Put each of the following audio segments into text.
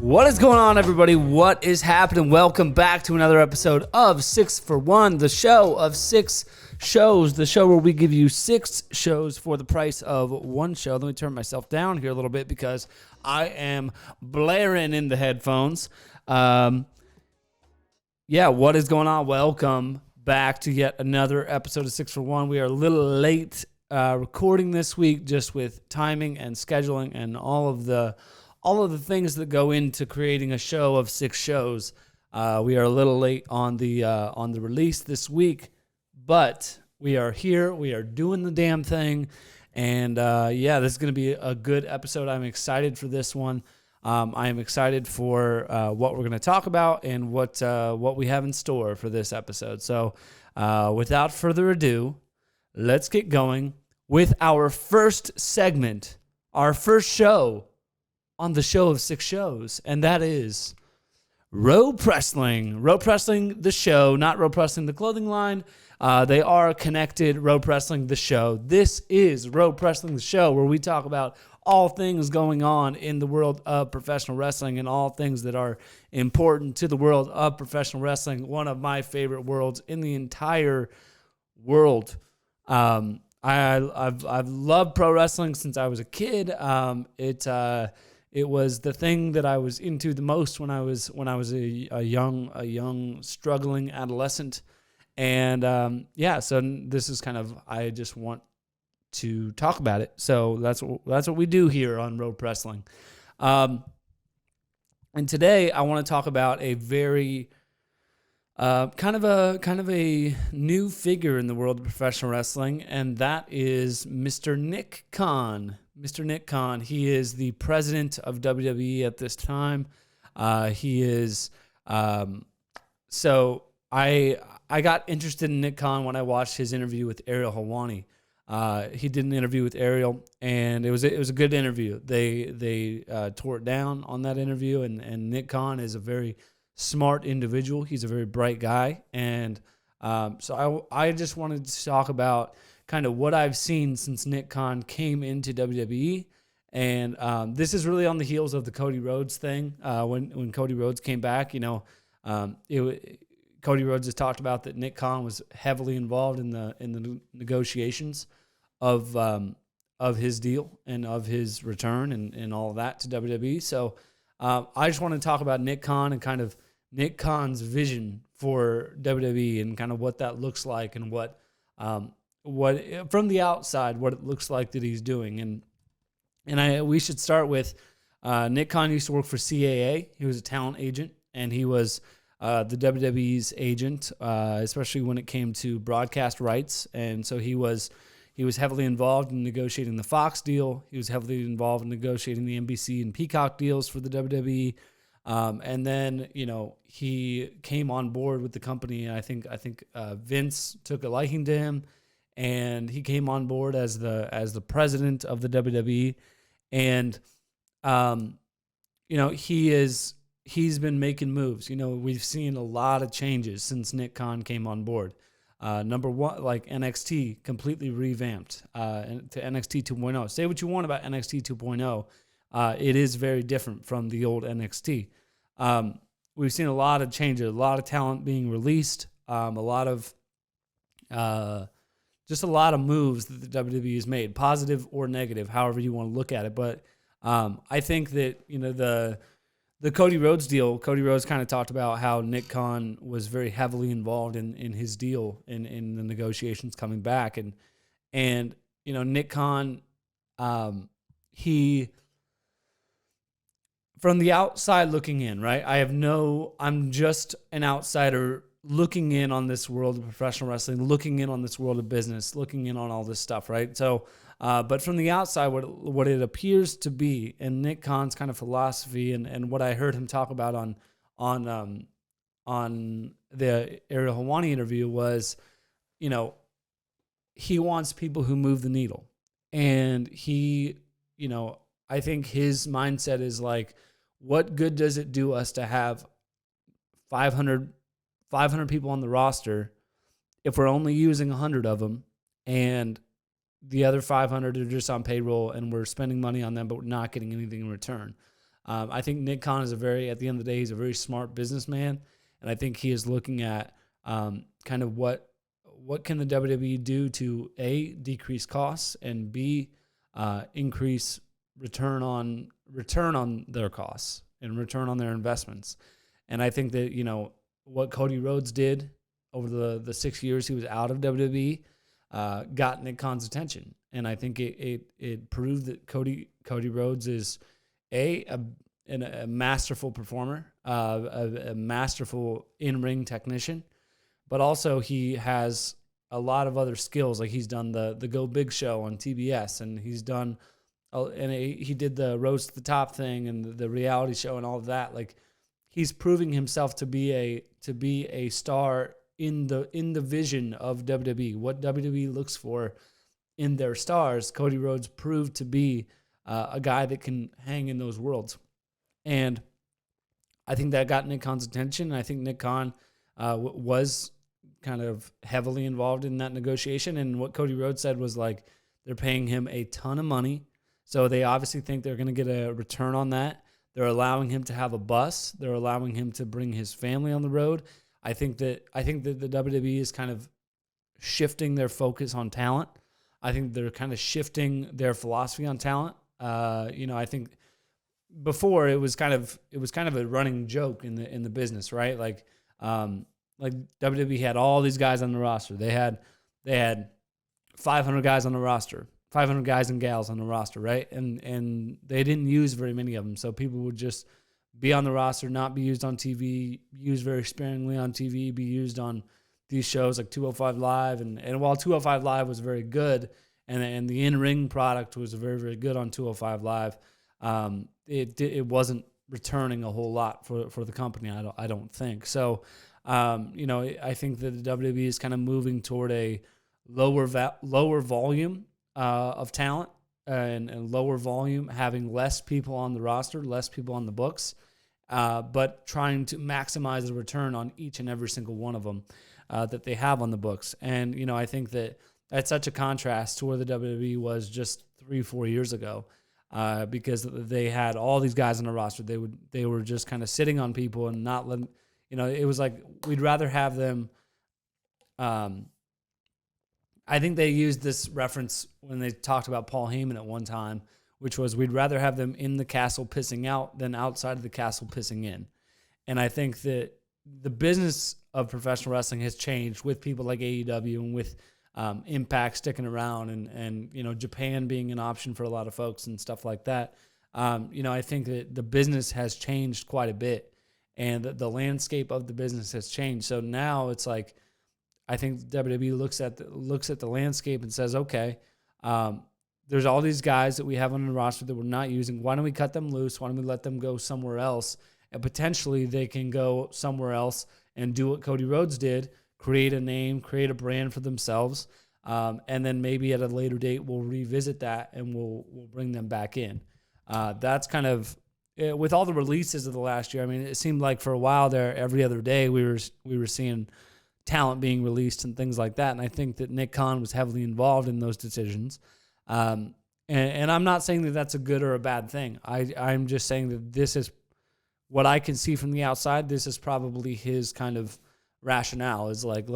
What is going on, everybody? What is happening? Welcome back to another episode of 6 for 1, the show of 6 shows, the show where we give you 6 shows for the price of one show. Let me turn myself down here a little bit because I am blaring in the headphones. What is going on? Welcome back to yet another episode of 6 for 1. We are a little late recording this week just with timing and scheduling and all of the things that go into creating a show of 6 shows. We are a little late on the release this week, but we are here. We are doing the damn thing, and this is going to be a good episode. I'm excited for this one. I am excited for what we're going to talk about and what we have in store for this episode. So, without further ado, let's get going with our first segment, our first show on the show of 6 shows, and that is WroPrestling. WroPrestling, the show, not WroPrestling, the clothing line. They are connected. WroPrestling, the show. This is WroPrestling, the show, where we talk about all things going on in the world of professional wrestling and all things that are important to the world of professional wrestling, one of my favorite worlds in the entire world. I've loved pro wrestling since I was a kid. It was the thing that I was into the most when I was a young struggling adolescent, and so this is kind of, I just want to talk about it. So that's what we do here on WroPrestling. And today I want to talk about a very kind of a new figure in the world of professional wrestling, and that is Mr. Nick Khan. Mr. Nick Khan, he is the president of WWE at this time. He is, so I got interested in Nick Khan when I watched his interview with Ariel Helwani. He did an interview with Ariel, and it was a good interview. They tore it down on that interview, and Nick Khan is a very smart individual. He's a very bright guy, and so I just wanted to talk about kind of what I've seen since Nick Khan came into WWE. And this is really on the heels of the Cody Rhodes thing. When Cody Rhodes came back, Cody Rhodes has talked about that Nick Khan was heavily involved in the negotiations of his deal and of his return and all of that to WWE. So I just want to talk about Nick Khan and kind of Nick Khan's vision for WWE and kind of what that looks like and what from the outside, what it looks like that he's doing. And we should start with Nick Khan used to work for CAA. He was a talent agent, and he was the WWE's agent, especially when it came to broadcast rights. And so he was heavily involved in negotiating the Fox deal. He was heavily involved in negotiating the NBC and Peacock deals for the WWE. And then, he came on board with the company. And I think Vince took a liking to him, and he came on board as the president of the WWE. And, he's been making moves. We've seen a lot of changes since Nick Khan came on board. Number one, like NXT completely revamped to NXT 2.0. Say what you want about NXT 2.0. It is very different from the old NXT. We've seen a lot of changes, a lot of talent being released, a lot of moves that the WWE has made, positive or negative, however you want to look at it. But I think that the Cody Rhodes deal, Cody Rhodes kind of talked about how Nick Khan was very heavily involved in his deal in the negotiations coming back. And Nick Khan, he, from the outside looking in, right? I'm just an outsider looking in on this world of professional wrestling, looking in on this world of business, looking in on all this stuff, right? So, but from the outside, what it appears to be, and Nick Khan's kind of philosophy, and what I heard him talk about on the Ariel Helwani interview was, he wants people who move the needle, and he, I think his mindset is like, what good does it do us to have 500 people on the roster if we're only using 100 of them, and the other 500 are just on payroll, and we're spending money on them, but we're not getting anything in return. I think Nick Khan is at the end of the day, he's a very smart businessman. And I think he is looking at kind of what can the WWE do to A, decrease costs, and B, increase return on their costs and return on their investments. And I think that, what Cody Rhodes did over the 6 years he was out of WWE got Nick Khan's attention. And I think it proved that Cody Rhodes is a masterful performer, a masterful in-ring technician, but also he has a lot of other skills. Like he's done the Go Big show on TBS, and he's done, he did the Rose to the Top thing and the reality show and all of that. Like he's proving himself to be a star in the vision of WWE. What WWE looks for in their stars, Cody Rhodes proved to be a guy that can hang in those worlds. And I think that got Nick Khan's attention. And I think Nick Khan was kind of heavily involved in that negotiation. And what Cody Rhodes said was like, they're paying him a ton of money. So they obviously think they're going to get a return on that. They're allowing him to have a bus. They're allowing him to bring his family on the road. I think that the WWE is kind of shifting their focus on talent. I think they're kind of shifting their philosophy on talent. I think before it was kind of a running joke in the business, right? Like WWE had all these guys on the roster. They had 500 guys on the roster, 500 guys and gals on the roster, right? And they didn't use very many of them. So people would just be on the roster, not be used on TV, used very sparingly on TV, be used on these shows like 205 Live. And while 205 Live was very good and the in-ring product was very, very good on 205 Live, it wasn't returning a whole lot for the company, I don't think. So, I think that the WWE is kind of moving toward a lower volume of talent and lower volume, having less people on the roster, less people on the books, but trying to maximize the return on each and every single one of them that they have on the books. And, I think that's such a contrast to where the WWE was just 3-4 years ago, because they had all these guys on the roster. They were just kind of sitting on people and not letting, it was like we'd rather have them. I think they used this reference when they talked about Paul Heyman at one time, which was we'd rather have them in the castle pissing out than outside of the castle pissing in. And I think that the business of professional wrestling has changed with people like AEW and with Impact sticking around and Japan being an option for a lot of folks and stuff like that. I think that the business has changed quite a bit, and the landscape of the business has changed. So now it's like, I think WWE looks at the landscape and says, okay, there's all these guys that we have on the roster that we're not using. Why don't we cut them loose? Why don't we let them go somewhere else? And potentially they can go somewhere else and do what Cody Rhodes did, create a name, create a brand for themselves, and then maybe at a later date we'll revisit that and we'll bring them back in. That's kind of with all the releases of the last year. I mean, it seemed like for a while there, every other day we were seeing talent being released and things like that. And I think that Nick Khan was heavily involved in those decisions. And I'm not saying that that's a good or a bad thing. I'm just saying that this is what I can see from the outside. This is probably his kind of rationale, is like,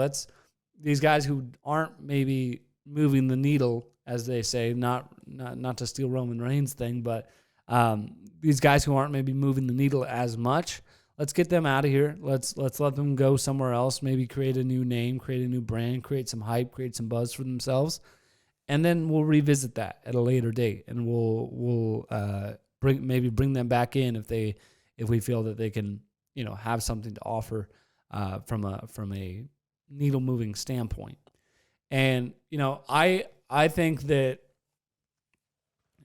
these guys who aren't maybe moving the needle, as they say, not to steal Roman Reigns' thing, but these guys who aren't maybe moving the needle as much, let's get them out of here. Let's let them go somewhere else, maybe create a new name, create a new brand, create some hype, create some buzz for themselves. And then we'll revisit that at a later date, and we'll bring them back in if we feel that they can, have something to offer from a needle moving standpoint. And I think that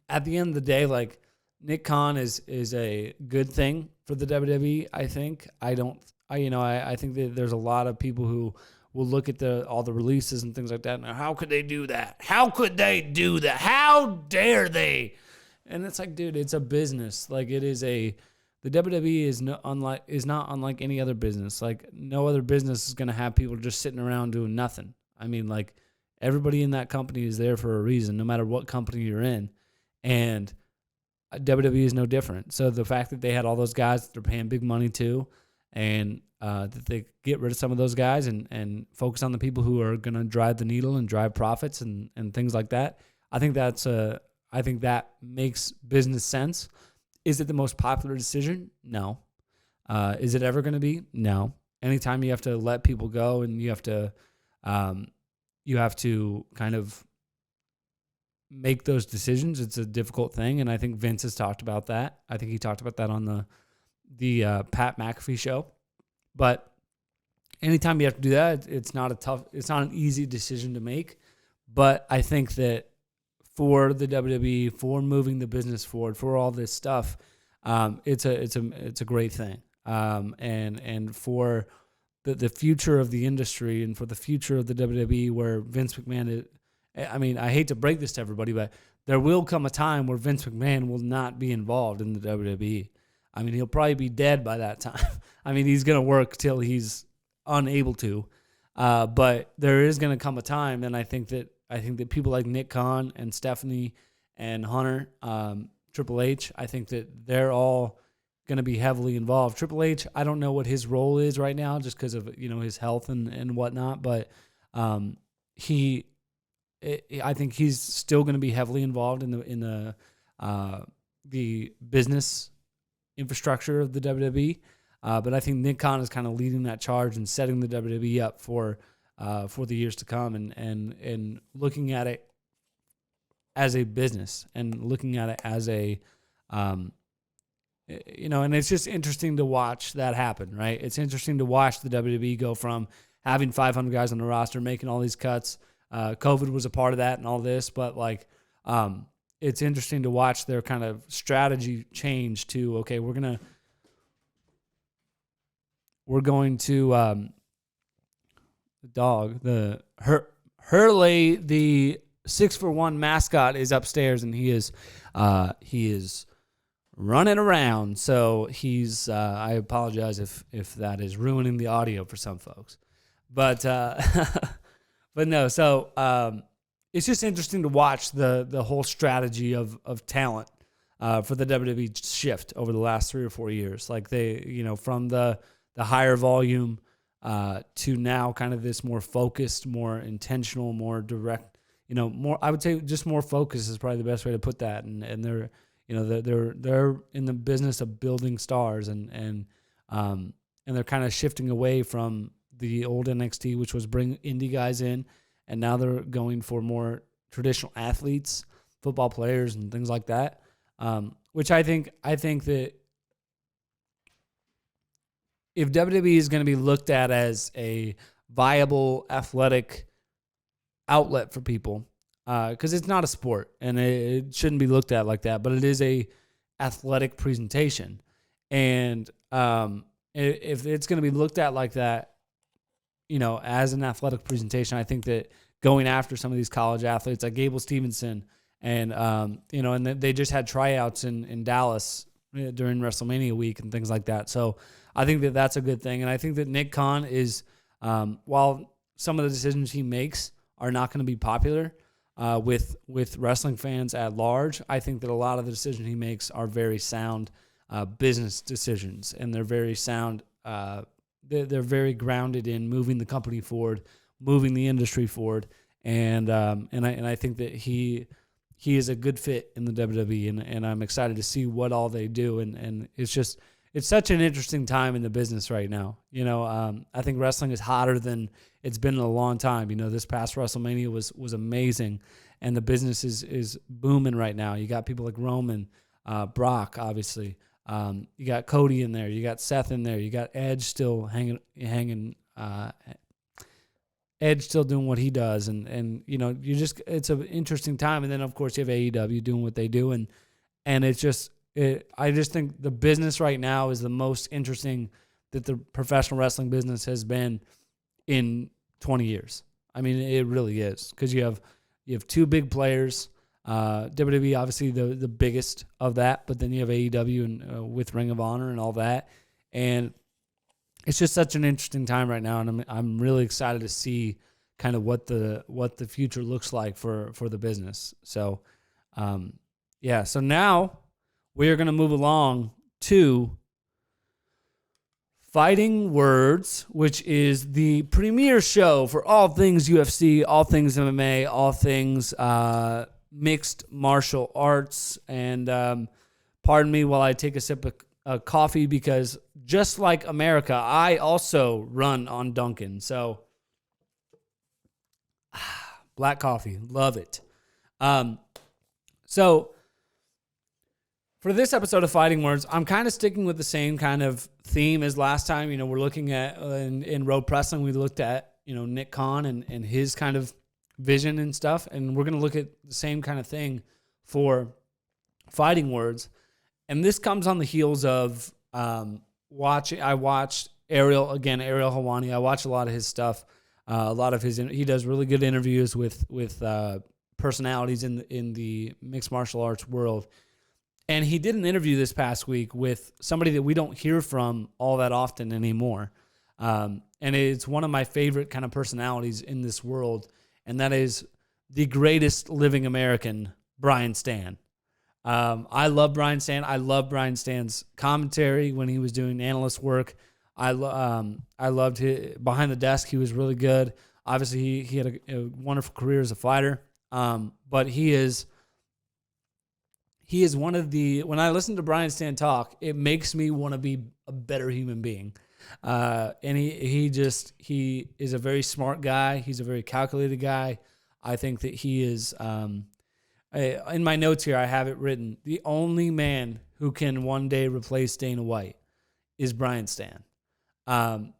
at the end of the day, like, Nick Khan is a good thing for the WWE. I think I think that there's a lot of people who will look at all the releases and things like that. And how could they do that? How could they do that? How dare they? And it's like, dude, it's a business. Like, the WWE is not unlike any other business. Like, no other business is going to have people just sitting around doing nothing. I mean, like, everybody in that company is there for a reason, no matter what company you're in. And WWE is no different. So the fact that they had all those guys that they're paying big money to, and that they get rid of some of those guys and focus on the people who are going to drive the needle and drive profits and things like that. I think that makes business sense. Is it the most popular decision? No. Is it ever going to be? No. Anytime you have to let people go and you have to kind of make those decisions, it's a difficult thing. And I think Vince has talked about that. I think he talked about that on the Pat McAfee show. But anytime you have to do that, it's not an easy decision to make. But I think that for the WWE, for moving the business forward, for all this stuff, it's a great thing. And for the future of the industry and for the future of the WWE, where Vince McMahon is, I mean, I hate to break this to everybody, but there will come a time where Vince McMahon will not be involved in the WWE. I mean, he'll probably be dead by that time. I mean, he's going to work till he's unable to. But there is going to come a time, and I think that people like Nick Khan and Stephanie and Hunter, Triple H, I think that they're all going to be heavily involved. Triple H, I don't know what his role is right now, just because of his health and whatnot. But I think he's still going to be heavily involved in the business infrastructure of the WWE. But I think Nick Khan is kind of leading that charge and setting the WWE up for the years to come, and looking at it as a business and looking at it as a and it's just interesting to watch that happen, right? It's interesting to watch the WWE go from having 500 guys on the roster, making all these cuts. COVID was a part of that and all this, but it's interesting to watch their kind of strategy change to, okay, we're going to the dog, Hurley, the 6'1" mascot, is upstairs, and he is running around. So he's I apologize if that is ruining the audio for some folks, but but no. So it's just interesting to watch the whole strategy of talent for the WWE shift over the last 3 or 4 years. Like they, from the higher volume to now kind of this more focused, more intentional, more direct, more, I would say just more focused is probably the best way to put that. And they're, they're in the business of building stars, and they're kind of shifting away from the old NXT, which was bring indie guys in, and now they're going for more traditional athletes, football players, and things like that. Which I think that if WWE is going to be looked at as a viable athletic outlet for people, because it's not a sport and it shouldn't be looked at like that, but it is a athletic presentation. And if it's going to be looked at like that, as an athletic presentation, I think that going after some of these college athletes like Gable Stevenson and, and they just had tryouts in Dallas during WrestleMania week and things like that. So I think that that's a good thing. And I think that Nick Khan is, while some of the decisions he makes are not going to be popular with wrestling fans at large, I think that a lot of the decisions he makes are very sound business decisions, and they're very sound. They're very grounded in moving the company forward, moving the industry forward, and I think that he is a good fit in the WWE, and I'm excited to see what all they do, and it's such an interesting time in the business right now. I think wrestling is hotter than it's been in a long time. This past WrestleMania was amazing, and the business is booming right now. You got people like Roman, Brock, obviously. You got Cody in there. You got Seth in there. You got Edge still hanging. Edge still doing what he does, and it's an interesting time. And then of course you have AEW doing what they do, and I just think the business right now is the most interesting that the professional wrestling business has been in 20 years. I mean, it really is, because you have two big players. WWE obviously the biggest of that, but then you have AEW and with Ring of Honor and all that, and it's just such an interesting time right now, and I'm really excited to see kind of what the future looks like for the business. So, so now we are going to move along to Fighting Words, which is the premier show for all things UFC, all things MMA, all things mixed martial arts. And pardon me while I take a sip of coffee, because just like America, I also run on Dunkin'. So, black coffee, love it. So, for this episode of Fighting Words, I'm kind of sticking with the same kind of theme as last time. You know, we're looking at, in WroPrestling, we looked at, Nick Khan and his kind of vision and stuff. And we're going to look at the same kind of thing for Fighting Words. And this comes on the heels of I watched Ariel Helwani. I watched a lot of his stuff. He does really good interviews with personalities in the mixed martial arts world. And he did an interview this past week with somebody that we don't hear from all that often anymore. And it's one of my favorite kind of personalities in this world. And that is the greatest living American, Brian Stann. I love Brian Stann. I love Brian Stann's commentary when he was doing analyst work. I loved his behind the desk. He was really good. Obviously, he had a wonderful career as a fighter. But he is one of the, when I listen to Brian Stann talk, it makes me want to be a better human being. And he is a very smart guy. He's a very calculated guy. I think that he is, in my notes here, I have it written, the only man who can one day replace Dana White is Brian Stann.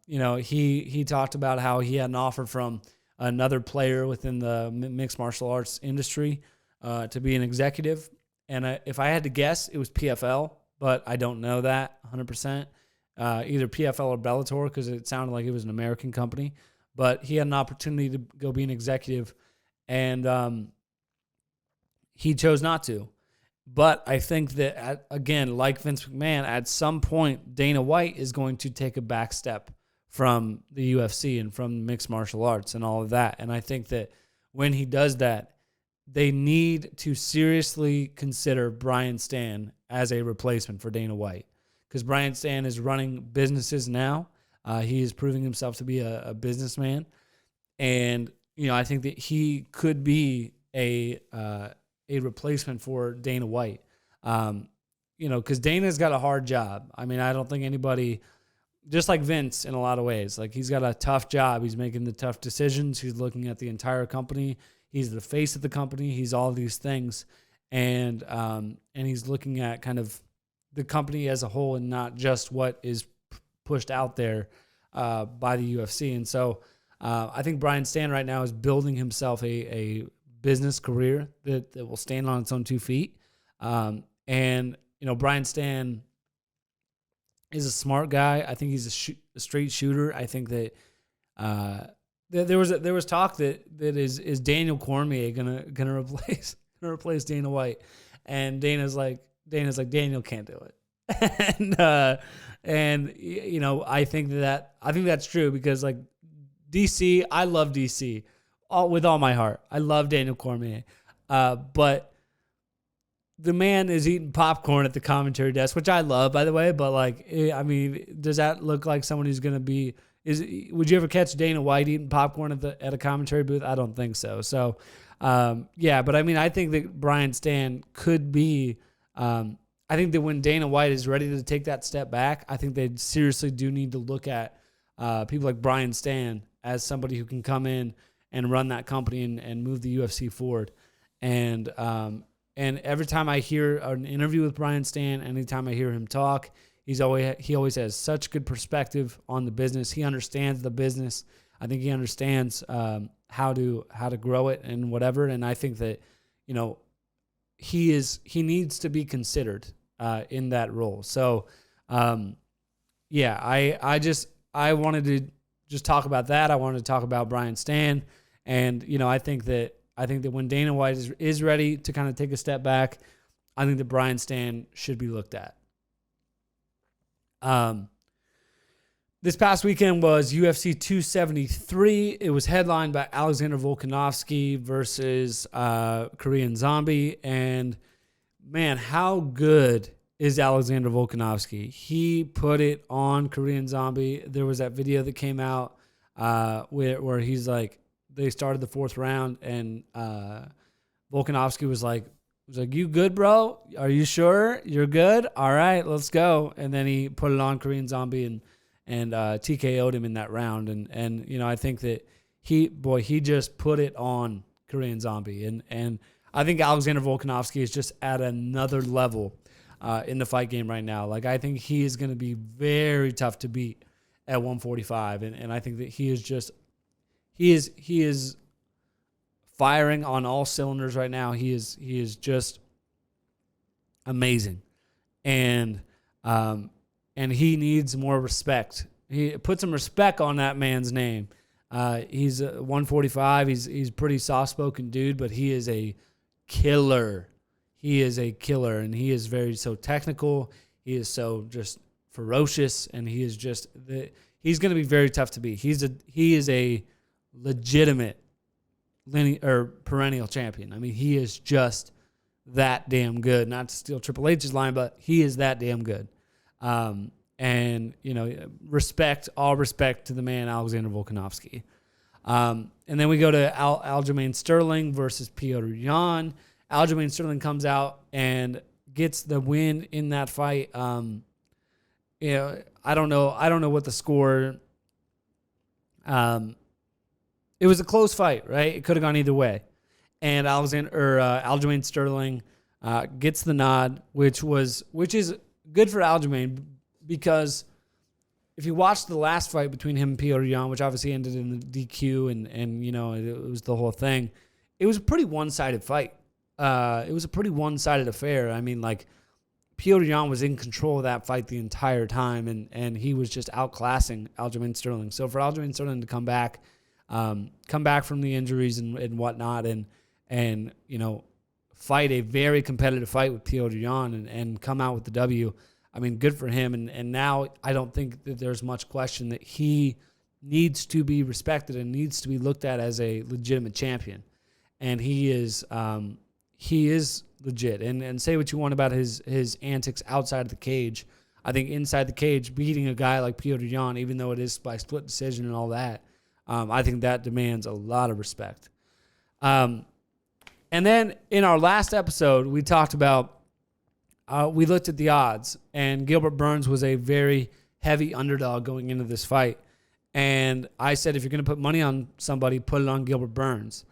He talked about how he had an offer from another player within the mixed martial arts industry to be an executive. And if I had to guess, it was PFL, but I don't know that 100%. Either PFL or Bellator, because it sounded like it was an American company. But he had an opportunity to go be an executive, and he chose not to. But I think that, again, like Vince McMahon, at some point, Dana White is going to take a back step from the UFC and from mixed martial arts and all of that. And I think that when he does that, they need to seriously consider Brian Stann as a replacement for Dana White, because Brian Stann is running businesses now. He is proving himself to be a businessman. And, I think that he could be a replacement for Dana White. Because Dana's got a hard job. I mean, I don't think anybody, just like Vince in a lot of ways, like he's got a tough job. He's making the tough decisions. He's looking at the entire company. He's the face of the company. He's all these things. And he's looking at kind of the company as a whole and not just what is pushed out there by the UFC. And so I think Brian Stann right now is building himself a business career that will stand on its own 2 feet. Brian Stann is a smart guy. I think he's a straight shooter. I think that there was talk that is Daniel Cormier gonna replace Dana White, and Dana's like Daniel can't do it. I think that's true, because like DC, I love DC with all my heart. I love Daniel Cormier, but the man is eating popcorn at the commentary desk, which I love, by the way. But like, I mean, does that look like someone who's going to be? Would you ever catch Dana White eating popcorn at a commentary booth? I don't think so. So, but I mean, I think that Brian Stann could be. I think that when Dana White is ready to take that step back, I think they seriously do need to look at people like Brian Stann as somebody who can come in and run that company and move the UFC forward. And every time I hear an interview with Brian Stann, anytime I hear him talk, he always has such good perspective on the business. He understands the business. I think he understands how to grow it and whatever. And I think that he needs to be considered in that role. So I wanted to just talk about that. I wanted to talk about Brian Stann, and I think that when Dana White is ready to kind of take a step back, I think that Brian Stann should be looked at. This past weekend was UFC 273. It was headlined by Alexander Volkanovski versus Korean Zombie. And man, how good is Alexander Volkanovski. He put it on Korean Zombie. There was that video that came out where he's like, they started the fourth round, and Volkanovski was like, "You good, bro? Are you sure you're good? All right, let's go." And then he put it on Korean Zombie and TKO'd him in that round. And I think that he just put it on Korean Zombie. And I think Alexander Volkanovski is just at another level in the fight game right now. Like, I think he is going to be very tough to beat at 145. And I think that he is firing on all cylinders right now. He is just amazing. And he needs more respect. He put some respect on that man's name. He's 145. He's pretty soft-spoken dude, but he is a killer. He is a killer, and he is so technical. He is so just ferocious, and he is just he's going to be very tough to beat. He is a legitimate perennial champion. I mean, he is just that damn good. Not to steal Triple H's line, but he is that damn good. And all respect to the man Alexander Volkanovski. And then we go to Aljamain Sterling versus Petr Yan. Aljamain Sterling comes out and gets the win in that fight. I don't know what the score. It was a close fight, right? It could have gone either way. And Aljamain Sterling gets the nod, which is good for Aljamain, because if you watch the last fight between him and Petr Yan, which obviously ended in the DQ, and it was the whole thing, it was a pretty one-sided fight. It was a pretty one-sided affair. I mean, like, Petr Yan was in control of that fight the entire time, and he was just outclassing Aljamain Sterling. So for Aljamain Sterling to come back from the injuries and whatnot, and fight a very competitive fight with Petr Yan and come out with the W, I mean, good for him. And now I don't think that there's much question that he needs to be respected and needs to be looked at as a legitimate champion. And he is legit. And say what you want about his antics outside of the cage. I think inside the cage, beating a guy like Petr Yan, even though it is by split decision and all that, I think that demands a lot of respect. And then in our last episode, we talked about, we looked at the odds, and Gilbert Burns was a very heavy underdog going into this fight. And I said, if you're going to put money on somebody, put it on Gilbert Burns.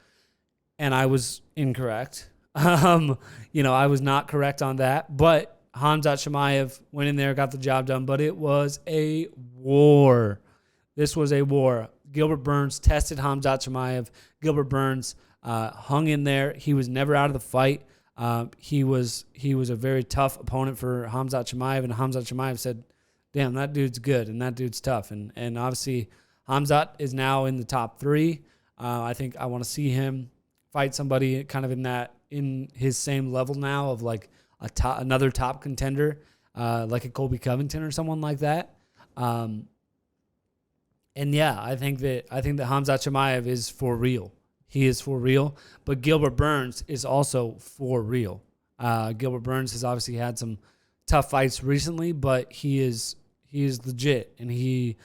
And I was incorrect. I was not correct on that. But Khamzat Chimaev went in there, got the job done. But it was a war. This was a war. Gilbert Burns tested Khamzat Chimaev. Gilbert Burns hung in there. He was never out of the fight. He was a very tough opponent for Khamzat Chimaev, and Khamzat Chimaev said, "Damn, that dude's good and that dude's tough." And obviously, Khamzat is now in the top 3. I think I want to see him fight somebody kind of in his same level now of like another top contender, like a Colby Covington or someone like that. And yeah, I think that Khamzat Chimaev is for real. He is for real, but Gilbert Burns is also for real. Gilbert Burns has obviously had some tough fights recently, but he is legit, and he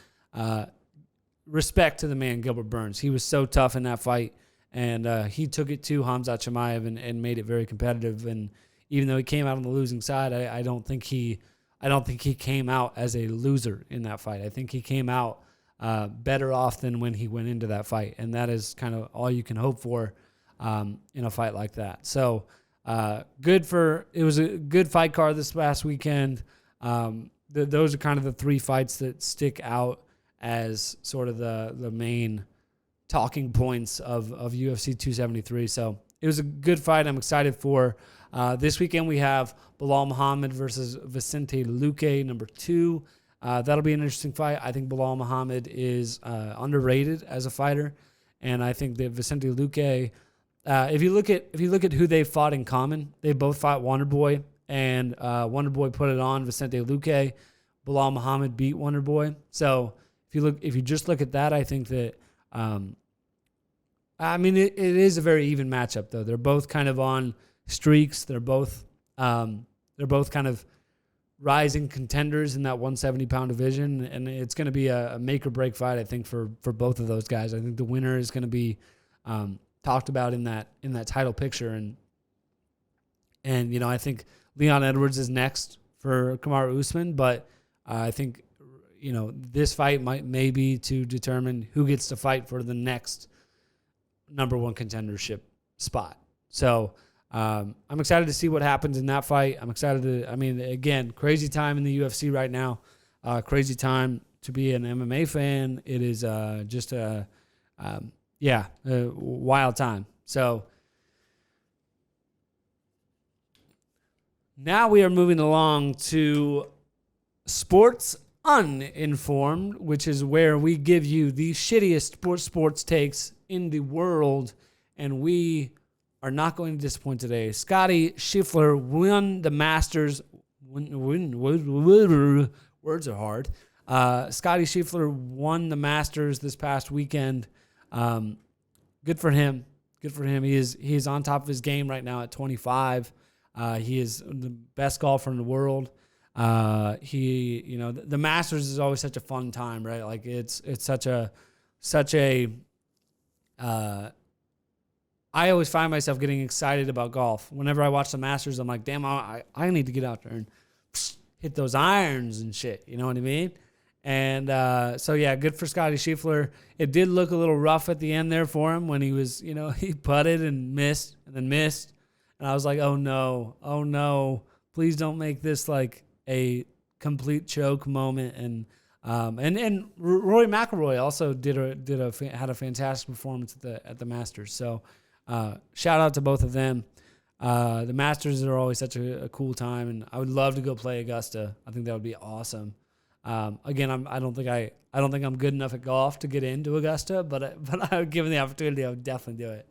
respect to the man Gilbert Burns. He was so tough in that fight, and he took it to Khamzat Chimaev and made it very competitive. And even though he came out on the losing side, I don't think he came out as a loser in that fight. I think he came out better off than when he went into that fight. And that is kind of all you can hope for in a fight like that. So it was a good fight card this past weekend. Those are kind of the 3 fights that stick out as sort of the main talking points of UFC 273. So it was a good fight. I'm excited for this weekend. We have Belal Muhammad versus Vicente Luque, number 2. That'll be an interesting fight. I think Belal Muhammad is underrated as a fighter, and I think that Vicente Luque, if you look at who they fought in common, they both fought Wonderboy, and Wonderboy put it on Vicente Luque. Belal Muhammad beat Wonderboy. So if you just look at that, I think that it is a very even matchup though. They're both kind of on streaks. They're both kind of rising contenders in that 170-pound division, and it's going to be a make or break fight, I think, for both of those guys. I think the winner is going to be talked about in that title picture, and I think Leon Edwards is next for Kamaru Usman, but I think this fight may be to determine who gets to fight for the next number one contendership spot. So I'm excited to see what happens in that fight. I'm excited again, crazy time in the UFC right now. Crazy time to be an MMA fan. It is just a wild time. So now we are moving along to Sports Uninformed, which is where we give you the shittiest sports takes in the world, and we are not going to disappoint today. Scotty Scheffler won the Masters. Words are hard. Scotty Scheffler won the Masters this past weekend. Good for him. Good for him. He is on top of his game right now at 25. He is the best golfer in the world. The Masters is always such a fun time, right? Like it's such a I always find myself getting excited about golf. Whenever I watch the Masters, I'm like, damn, I need to get out there and hit those irons and shit. You know what I mean? And good for Scotty Scheffler. It did look a little rough at the end there for him when he was, he putted and missed and then missed. And I was like, oh no, please don't make this like a complete choke moment. And Rory McIlroy also had a fantastic performance at the Masters. So shout out to both of them. The Masters are always such a cool time, and I would love to go play Augusta. I think that would be awesome. Again, I don't think I'm good enough at golf to get into Augusta, but given the opportunity, I would definitely do it.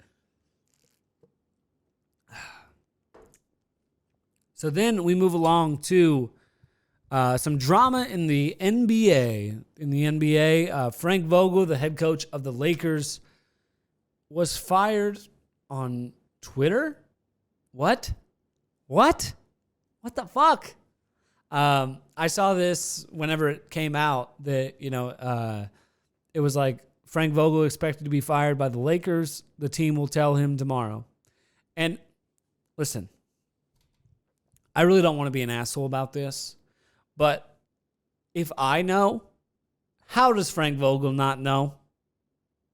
So then we move along to some drama in the NBA. In the NBA, Frank Vogel, the head coach of the Lakers, was fired on Twitter. What the fuck? I saw this whenever it came out that, it was like Frank Vogel expected to be fired by the Lakers. The team will tell him tomorrow. And listen, I really don't want to be an asshole about this, but if I know, how does Frank Vogel not know?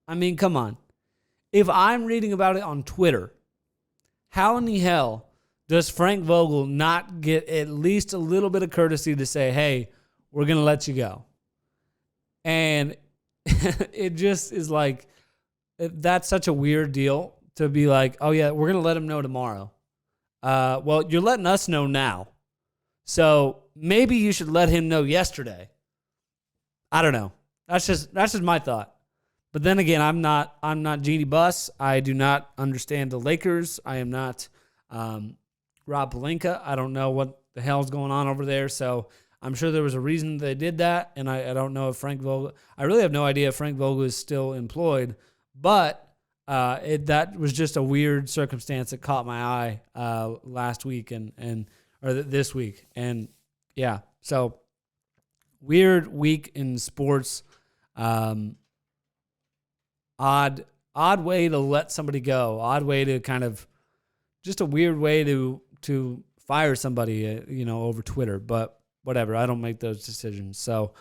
I mean, come on. If I'm reading about it on Twitter, how in the hell does Frank Vogel not get at least a little bit of courtesy to say, hey, we're going to let you go? And it just is like, that's such a weird deal to be like, oh yeah, we're going to let him know tomorrow. Well, you're letting us know now. So maybe you should let him know yesterday. I don't know. That's just my thought. But then again, I'm not Jeannie Buss. I do not understand the Lakers. I am not Rob Pelinka. I don't know what the hell's going on over there. So I'm sure there was a reason they did that. And I don't know if Frank Vogel, I really have no idea if Frank Vogel is still employed. But that was just a weird circumstance that caught my eye last week or this week. And yeah, so weird week in sports. Odd way to let somebody go. Odd way to kind of, just a weird way to fire somebody, over Twitter. But whatever, I don't make those decisions. So,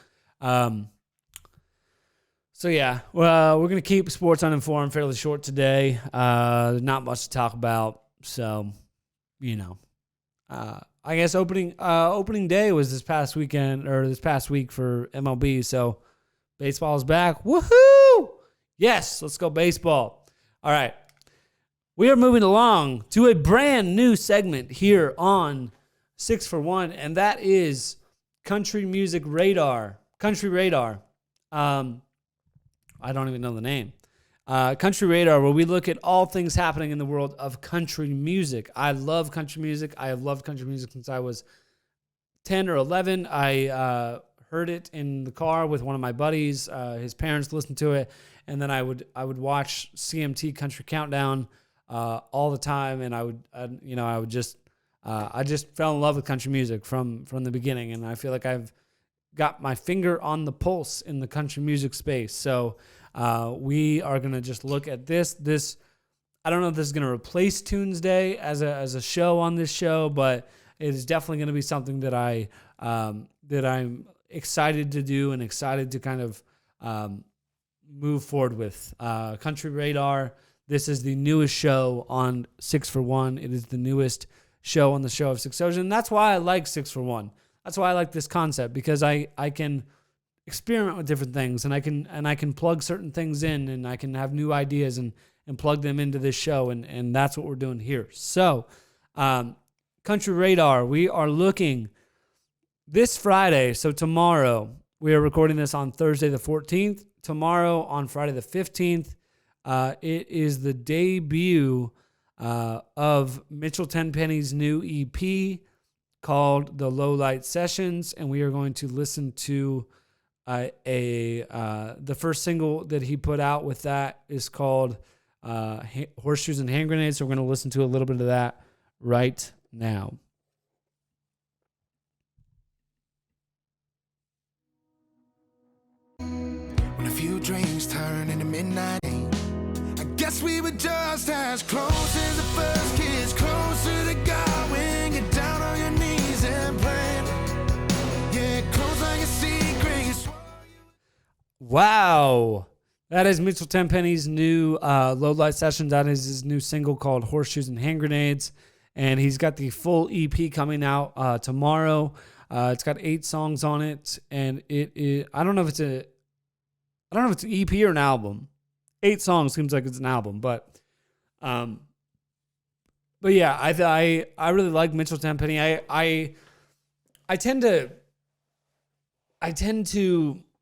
yeah, well, we're gonna keep sports uninformed fairly short today. Not much to talk about. So, I guess opening day was this past weekend or this past week for MLB. So, baseball is back. Woohoo! Yes, let's go baseball. All right. We are moving along to a brand new segment here on 6 for 1, and that is Country Music Radar. Country Radar. I don't even know the name. Country Radar, where we look at all things happening in the world of country music. I love country music. I have loved country music since I was 10 or 11. I heard it in the car with one of my buddies. His parents listened to it. And then I would watch CMT Country Countdown all the time, and I would just I just fell in love with country music from the beginning, and I feel like I've got my finger on the pulse in the country music space. So we are going to just look at this. I don't know if this is going to replace Tuesday as a show on this show, but it is definitely going to be something that I'm excited to do and excited to kind of move forward with. Country Radar. This is the newest show on 6 for 1. It is the newest show on the show of Six Ocean. And that's why I like 6 for 1. That's why I like this concept, because I can experiment with different things, and I can plug certain things in, and I can have new ideas and plug them into this show, and that's what we're doing here. So, Country Radar, we are looking this Friday. So tomorrow, we are recording this on Thursday the 14th. Tomorrow on Friday the 15th, it is the debut of Mitchell Tenpenny's new EP called The Low Light Sessions, and we are going to listen to the first single that he put out with that is called Horseshoes and Hand Grenades. So we're going to listen to a little bit of that right now. When a few drinks turn into midnight, I guess we were just as close as the first kiss, closer to God when you're down on your knees and praying. Yeah, close like a secret. Wow. That is Mitchell Tenpenny's new Low Light Sessions. That is his new single called Horseshoes and Hand Grenades. And he's got the full EP coming out tomorrow. It's got 8 songs on it. And it is, I don't know if it's an EP or an album. 8 songs seems like it's an album, but yeah, I really like Mitchell Tenpenny. I tend to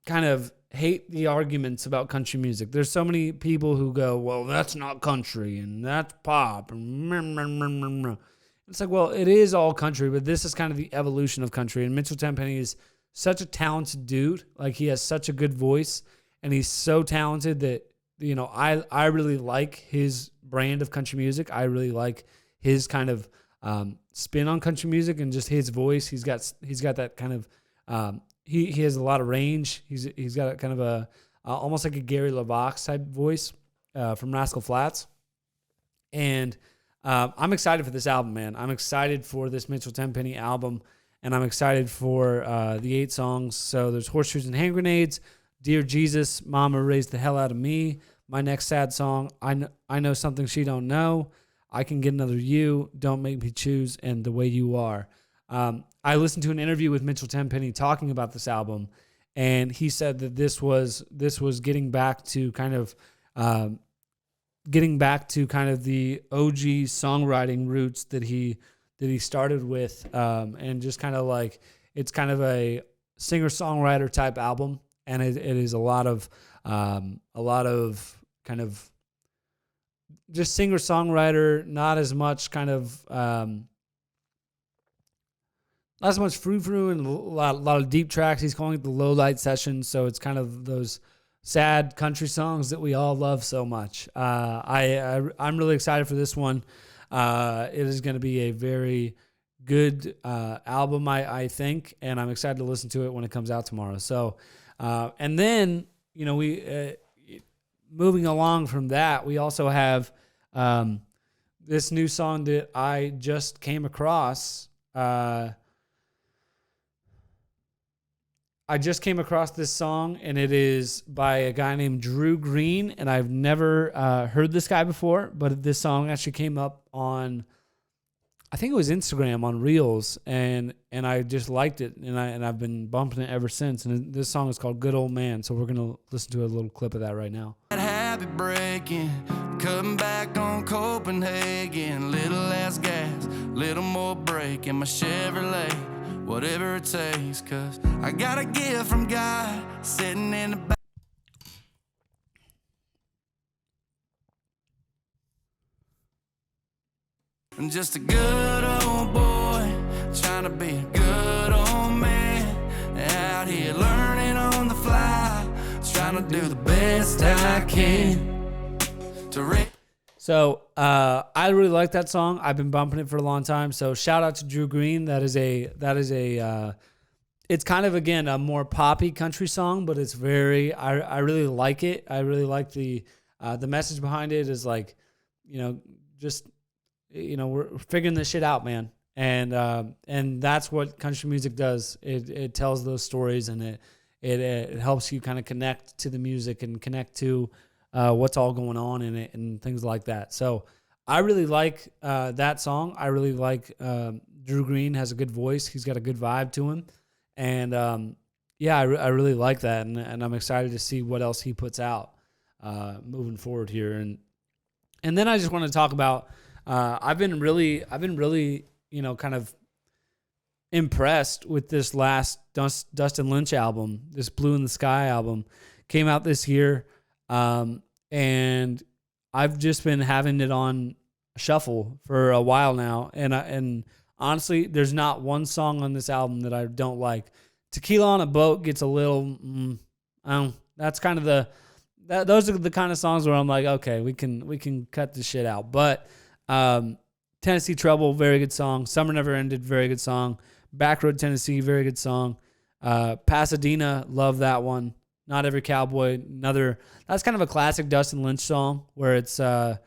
kind of hate the arguments about country music. There's so many people who go, well, that's not country and that's pop. It's like, well, it is all country, but this is kind of the evolution of country. And Mitchell Tenpenny is such a talented dude. Like, he has such a good voice, and he's so talented that, you know, I really like his brand of country music. I really like his kind of spin on country music and just his voice. He's got that kind of he has a lot of range. He's got a kind of a almost like a Gary LaVox type voice from Rascal Flatts. And I'm excited for this album, man. I'm excited for this Mitchell Tenpenny album, and I'm excited for the 8 songs. So there's Horseshoes and Hand Grenades, Dear Jesus, Mama Raised the Hell Out of Me, My Next Sad Song, I Know Something She Don't Know, I Can Get Another You, Don't Make Me Choose, and The Way You Are. I listened to an interview with Mitchell Tenpenny talking about this album, and he said that this was getting back to kind of the OG songwriting roots that he started with, and just kind of like, it's kind of a singer-songwriter type album, and it is a lot of kind of just singer-songwriter, not as much kind of not as much frou-frou, and a lot of deep tracks. He's calling it the Low Light Sessions, so it's kind of those sad country songs that we all love so much. I'm really excited for this one. It is going to be a very good album, I think, and I'm excited to listen to it when it comes out tomorrow. So, and then, you know, we moving along from that, we also have this new song that I just came across. I just came across this song, and it is by a guy named Drew Green, and I've never heard this guy before, but this song actually came up on, I think it was Instagram on Reels, and I just liked it, and I've been bumping it ever since. And this song is called Good Old Man, so we're gonna listen to a little clip of that right now. Habit breaking, cutting back on Copenhagen, little less gas, little more brake in my Chevrolet. Whatever it takes, 'cause I got a gift from God sitting in the back. I'm just a good old boy, trying to be a good old man, out here learning on the fly, trying to do the best I can to So I really like that song. I've been bumping it for a long time. So shout out to Drew Green. That is a it's kind of, again, a more poppy country song, but it's very, I really like it. I really like the message behind it is like, just, we're figuring this shit out, man. And that's what country music does. It tells those stories, and it helps you kind of connect to the music and connect to what's all going on in it and things like that. So I really like that song. I really like Drew Green has a good voice. He's got a good vibe to him. And I really like that. And I'm excited to see what else he puts out moving forward here. And then I just want to talk about, I've been really, kind of impressed with this last Dustin Lynch album, this Blue in the Sky album. Came out this year. And I've just been having it on shuffle for a while now. And honestly, there's not one song on this album that I don't like. Tequila on a Boat gets a little, that's kind of those are the kind of songs where I'm like, okay, we can cut this shit out. But, Tennessee Trouble, very good song. Summer Never Ended, very good song. Backroad Tennessee, very good song. Pasadena, love that one. Not Every Cowboy, that's kind of a classic Dustin Lynch song where it's kind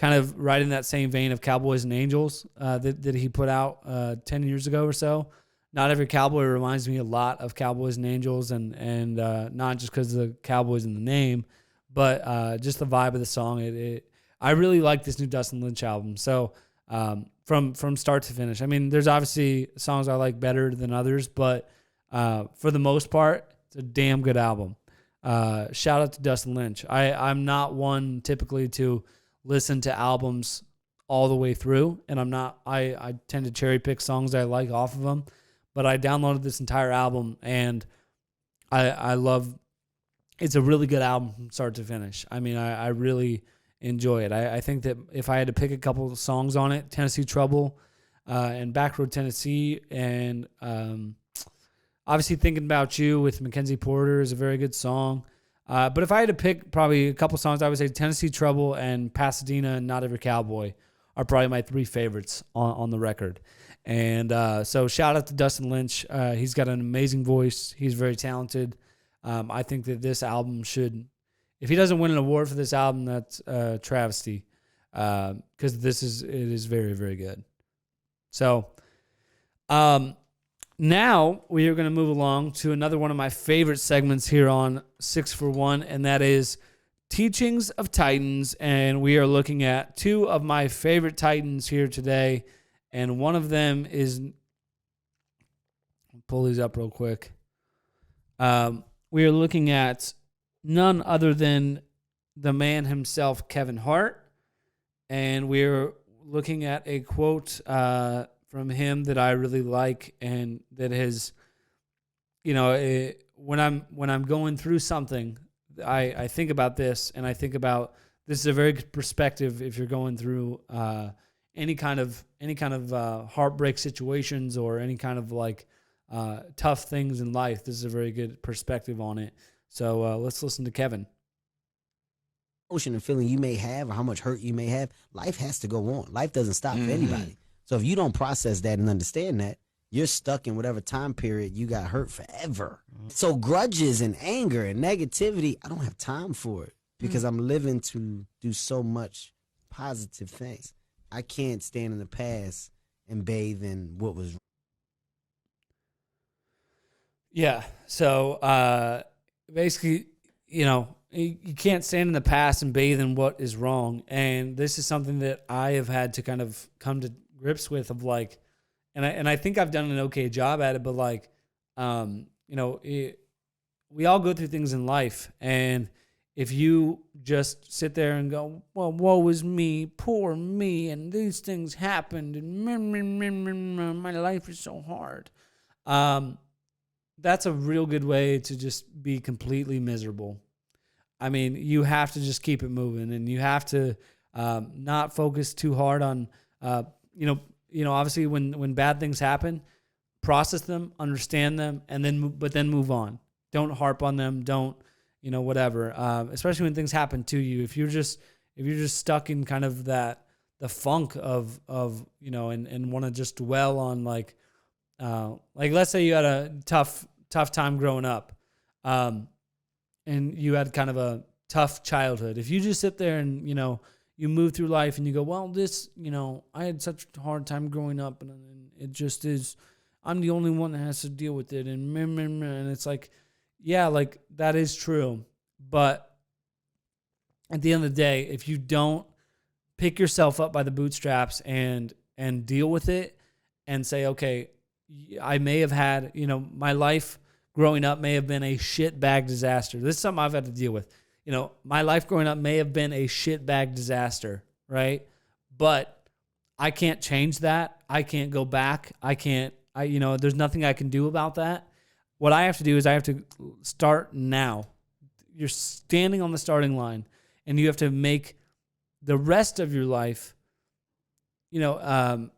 of right in that same vein of Cowboys and Angels that he put out 10 years ago or so. Not Every Cowboy reminds me a lot of Cowboys and Angels, and not just because of the Cowboys in the name, but just the vibe of the song. I really like this new Dustin Lynch album. So from start to finish, I mean, there's obviously songs I like better than others, but for the most part, it's a damn good album. Shout out to Dustin Lynch. I'm not one typically to listen to albums all the way through, and I tend to cherry pick songs I like off of them, but I downloaded this entire album, and I love, it's a really good album from start to finish. I mean, I really enjoy it. I think that if I had to pick a couple of songs on it, Tennessee Trouble and Backroad Tennessee, and obviously Thinking About You with Mackenzie Porter is a very good song. But if I had to pick probably a couple songs, I would say Tennessee Trouble and Pasadena and Not Every Cowboy are probably my three favorites on the record. And so shout out to Dustin Lynch. He's got an amazing voice. He's very talented. I think that this album should, if he doesn't win an award for this album, that's a travesty, because it is very, very good. So now we are going to move along to another one of my favorite segments here on 6 for 1, and that is Teachings of Titans. And we are looking at two of my favorite Titans here today, and one of them is, I'll pull these up real quick. We are looking at none other than the man himself, Kevin Hart, and we're looking at a quote from him that I really like, and that has, when I'm going through something, I think about this, and I think about, this is a very good perspective if you're going through any kind of heartbreak situations or any kind of like tough things in life. This is a very good perspective on it. So let's listen to Kevin. Emotion and feeling you may have, or how much hurt you may have, life has to go on. Life doesn't stop for anybody. So if you don't process that and understand that, you're stuck in whatever time period you got hurt forever. So grudges and anger and negativity, I don't have time for it because I'm living to do so much positive things. I can't stand in the past and bathe in what was. Yeah. So basically, you can't stand in the past and bathe in what is wrong. And this is something that I have had to kind of come to grips with, of like, and I think I've done an okay job at it, but like, we all go through things in life, and if you just sit there and go, well, woe is me, poor me, and these things happened, and my life is so hard, that's a real good way to just be completely miserable. I mean, you have to just keep it moving, and you have to not focus too hard on, obviously when bad things happen, process them, understand them, and then move on. Don't harp on them. Don't, whatever. Especially when things happen to you. If if you're just stuck in kind of the funk of you know, and want to just dwell on like let's say you had a tough time growing up, and you had kind of a tough childhood. If you just sit there and, you know, you move through life and you go, well, this, you know, I had such a hard time growing up, and it just is, I'm the only one that has to deal with it, and it's like, yeah, like that is true, but at the end of the day, if you don't pick yourself up by the bootstraps and deal with it and say, okay, I may have had, you know, my life growing up may have been a shitbag disaster. This is something I've had to deal with. You know, my life growing up may have been a shitbag disaster, right? But I can't change that. I can't go back. You know, there's nothing I can do about that. What I have to do is I have to start now. You're standing on the starting line, and you have to make the rest of your life, you know,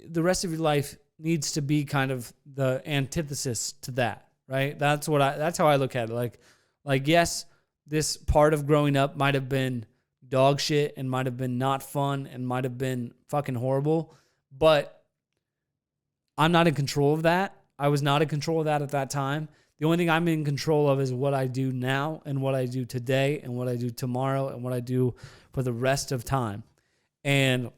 the rest of your life needs to be kind of the antithesis to that, right? That's how I look at it. Like yes, this part of growing up might have been dog shit and might have been not fun and might have been fucking horrible, but I'm not in control of that. I was not in control of that at that time. The only thing I'm in control of is what I do now and what I do today and what I do tomorrow and what I do for the rest of time. And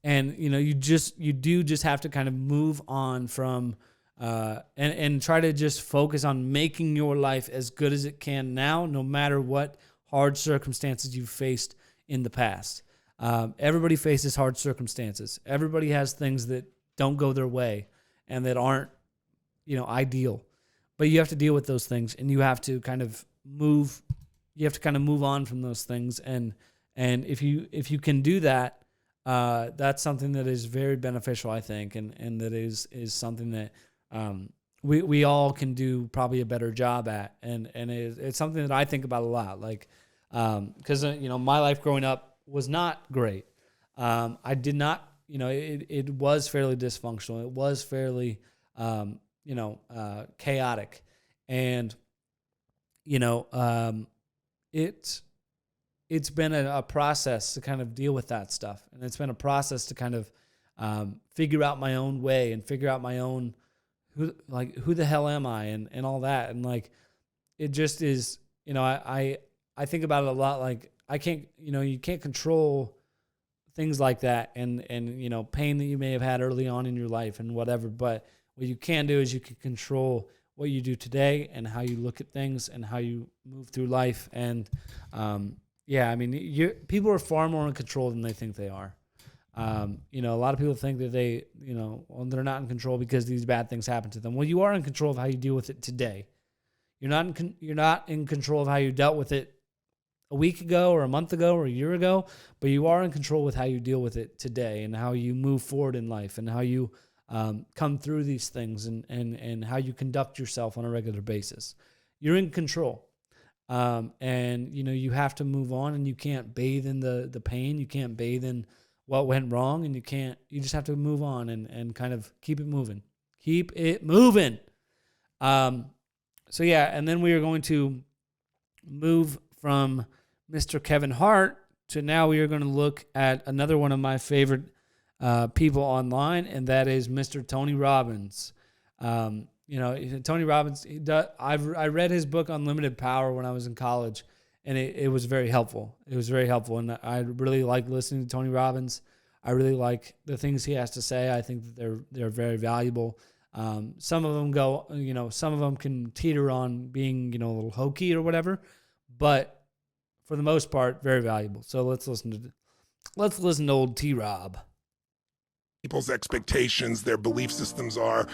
you know, you do just have to kind of move on from, and try to just focus on making your life as good as it can now, no matter what hard circumstances you've faced in the past. Everybody faces hard circumstances. Everybody has things that don't go their way and that aren't, you know, ideal, but you have to deal with those things, and you have to kind of move on from those things. And if you can do that, that's something that is very beneficial, I think. And that is something that, we all can do probably a better job at. And it's something that I think about a lot. Like, cause you know, my life growing up was not great. I did not, you know, it was fairly dysfunctional. It was fairly, you know, chaotic. And, you know, it's been a process to kind of deal with that stuff. And it's been a process to kind of figure out my own way and figure out my own, who the hell am I and all that. And like, it just is, you know, I think about it a lot. Like I can't, you know, you can't control things like that and, you know, pain that you may have had early on in your life and whatever. But what you can do is you can control what you do today and how you look at things and how you move through life. And, yeah, I mean, people are far more in control than they think they are. You know, a lot of people think that they, you know, well, they're not in control because these bad things happen to them. Well, you are in control of how you deal with it today. You're not in control of how you dealt with it a week ago or a month ago or a year ago, but you are in control with how you deal with it today and how you move forward in life and how you come through these things and how you conduct yourself on a regular basis. You're in control. And, you know, you have to move on, and you can't bathe in the pain. You can't bathe in what went wrong, and you just have to move on and kind of keep it moving. Keep it moving. So yeah, and then we are going to move from Mr. Kevin Hart to now we are going to look at another one of my favorite people online, and that is Mr. Tony Robbins. You know, Tony Robbins, I read his book Unlimited Power when I was in college, and it was very helpful. It was very helpful, and I really like listening to Tony Robbins. I really like the things he has to say. I think that they're very valuable. Some of them go, you know, some of them can teeter on being, you know, a little hokey or whatever, but for the most part, very valuable. So let's listen to old T-Rob. People's expectations, their belief systems are,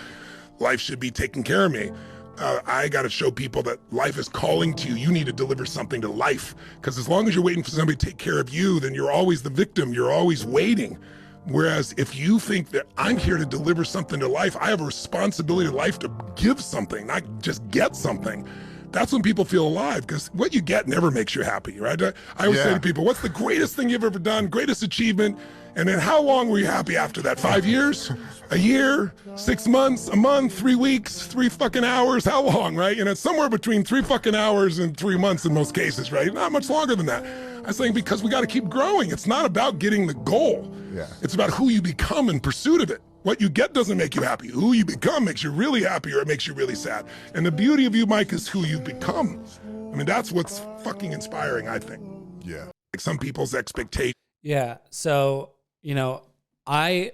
life should be taking care of me. I got to show people that life is calling to you. You need to deliver something to life. Because as long as you're waiting for somebody to take care of you, then you're always the victim. You're always waiting. Whereas if you think that I'm here to deliver something to life, I have a responsibility to life to give something, not just get something. that's when people feel alive, because what you get never makes you happy, right? I always say to people, what's the greatest thing you've ever done, greatest achievement? And then how long were you happy after that? 5 years? A year? 6 months? A month? 3 weeks? 3 fucking hours? How long, right? You know, it's somewhere between 3 fucking hours and 3 months in most cases, right? Not much longer than that. I was saying, because we got to keep growing. It's not about getting the goal. Yeah. It's about who you become in pursuit of it. What you get doesn't make you happy. Who you become makes you really happy, or it makes you really sad. And the beauty of you, Mike, is who you become. I mean, that's what's fucking inspiring, I think. Yeah. Like some people's expectations. Yeah. So, you know, I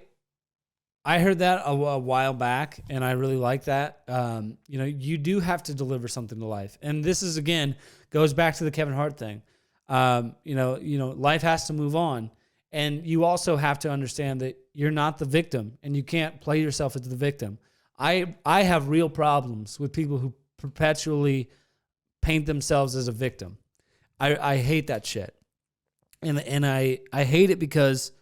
heard that a while back, and I really like that. You know, you do have to deliver something to life. And this is, again, goes back to the Kevin Hart thing. You know, life has to move on. And you also have to understand that you're not the victim, and you can't play yourself as the victim. I have real problems with people who perpetually paint themselves as a victim. I hate that shit. And I hate it because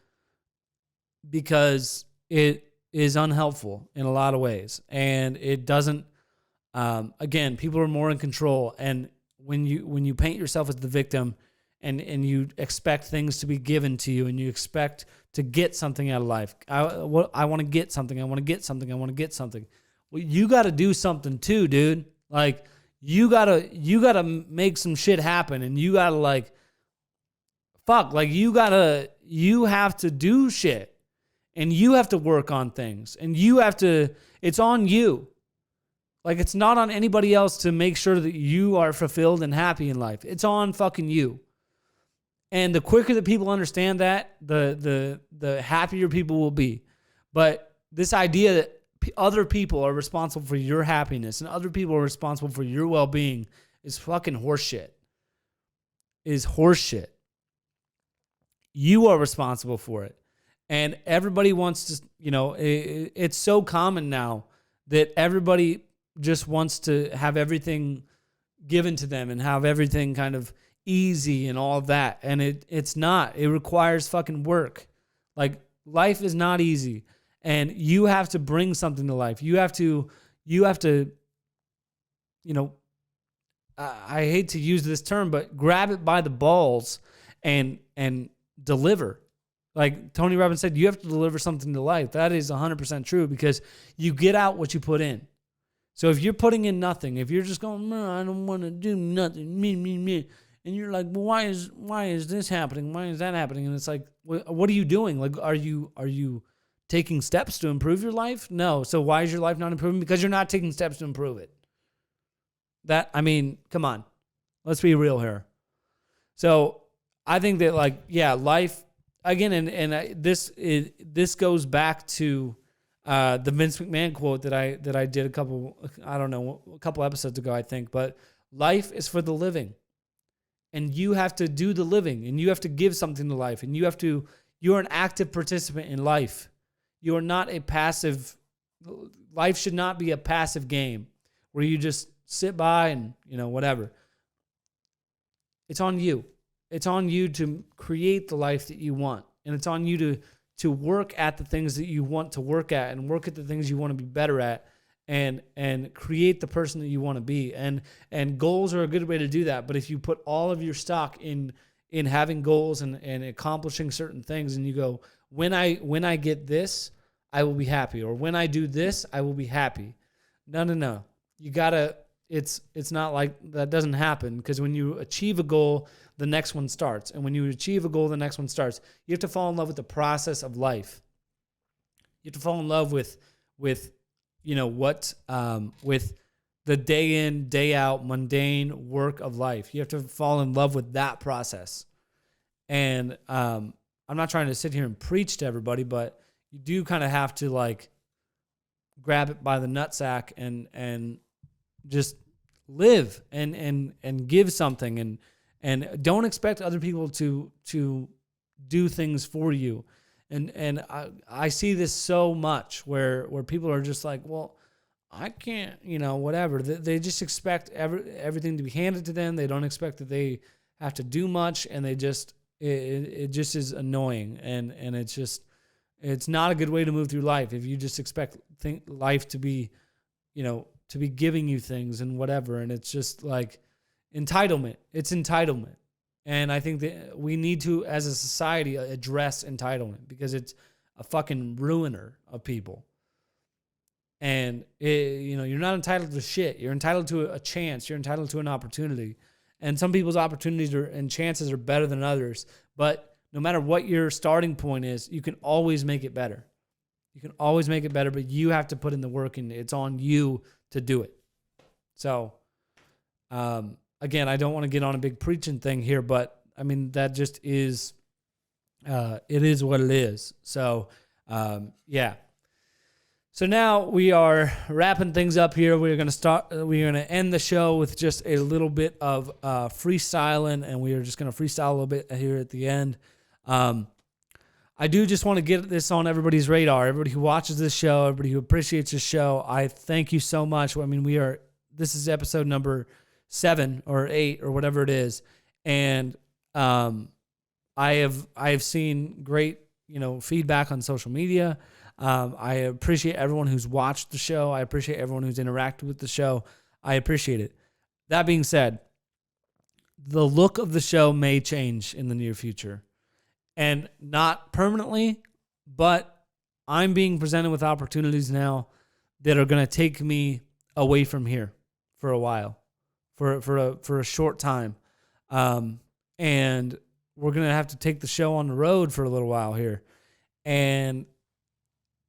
it is unhelpful in a lot of ways. And it doesn't, again, people are more in control. And when you paint yourself as the victim, and you expect things to be given to you, and you expect to get something out of life. I want to get something. I want to get something. I want to get something. Well, you got to do something too, dude. Like you gotta make some shit happen, and you gotta like, fuck, like you have to do shit, and you have to work on things, and it's on you. Like, it's not on anybody else to make sure that you are fulfilled and happy in life. It's on fucking you. And the quicker that people understand that, the happier people will be. But this idea that other people are responsible for your happiness and other people are responsible for your well-being is fucking horseshit. Is horseshit. You are responsible for it. And everybody wants to, you know, it's so common now that everybody just wants to have everything given to them and have everything kind of easy and all of that. And it's not. It requires fucking work. Like, life is not easy. And you have to bring something to life. You have to, you know, I hate to use this term, but grab it by the balls and deliver. Like Tony Robbins said, you have to deliver something to life. That is 100% true, because you get out what you put in. So if you're putting in nothing, if you're just going, no, I don't want to do nothing, me, and you're like, well, why is this happening? Why is that happening? And it's like, what are you doing? Like, are you taking steps to improve your life? No. So why is your life not improving? Because you're not taking steps to improve it. I mean, come on. Let's be real here. So I think that, like, yeah, life, again, and this goes back to the Vince McMahon quote that I did a couple episodes ago, I think. But life is for the living. And you have to do the living, and you have to give something to life, and you're an active participant in life. You are not a passive. Life should not be a passive game where you just sit by and, you know, whatever. It's on you. It's on you to create the life that you want, and it's on you to work at the things that you want to work at, and work at the things you want to be better at, and create the person that you want to be. And goals are a good way to do that. But if you put all of your stock in having goals and accomplishing certain things, and you go, when I get this, I will be happy, or when I do this, I will be happy. No. You gotta. It's not like that. Doesn't happen, because when you achieve a goal, the next one starts, and when you achieve a goal, the next one starts. You have to fall in love with the process of life. You have to fall in love with you know what, with the day in, day out, mundane work of life. You have to fall in love with that process. And I'm not trying to sit here and preach to everybody, but you do kind of have to, like, grab it by the nutsack and just live and give something, and don't expect other people to do things for you. And I see this so much where people are just like, well, I can't, you know, whatever. They just expect everything to be handed to them. They don't expect that they have to do much, and they just it just is annoying, and it's not a good way to move through life if you just expect life to be, you know, to be giving you things and whatever. And it's just like entitlement. It's entitlement. And I think that we need to, as a society, address entitlement because it's a fucking ruiner of people. And, you're not entitled to shit. You're entitled to a chance. You're entitled to an opportunity. And some people's opportunities and chances are better than others. But no matter what your starting point is, you can always make it better. You can always make it better, but you have to put in the work, and it's on you to do it. So, again, I don't want to get on a big preaching thing here, but, I mean, that just is, it is what it is. So, yeah. So now we are wrapping things up here. We're going to end the show with just a little bit of freestyling, and we are just going to freestyle a little bit here at the end. I do just want to get this on everybody's radar. Everybody who watches this show, everybody who appreciates this show, I thank you so much. I mean, this is episode number 7 or 8 or whatever it is. And I have seen great, feedback on social media. I appreciate everyone who's watched the show. I appreciate everyone who's interacted with the show. I appreciate it. That being said, the look of the show may change in the near future. And not permanently, but I'm being presented with opportunities now that are going to take me away from here for a while, for a short time. And we're going to have to take the show on the road for a little while here. And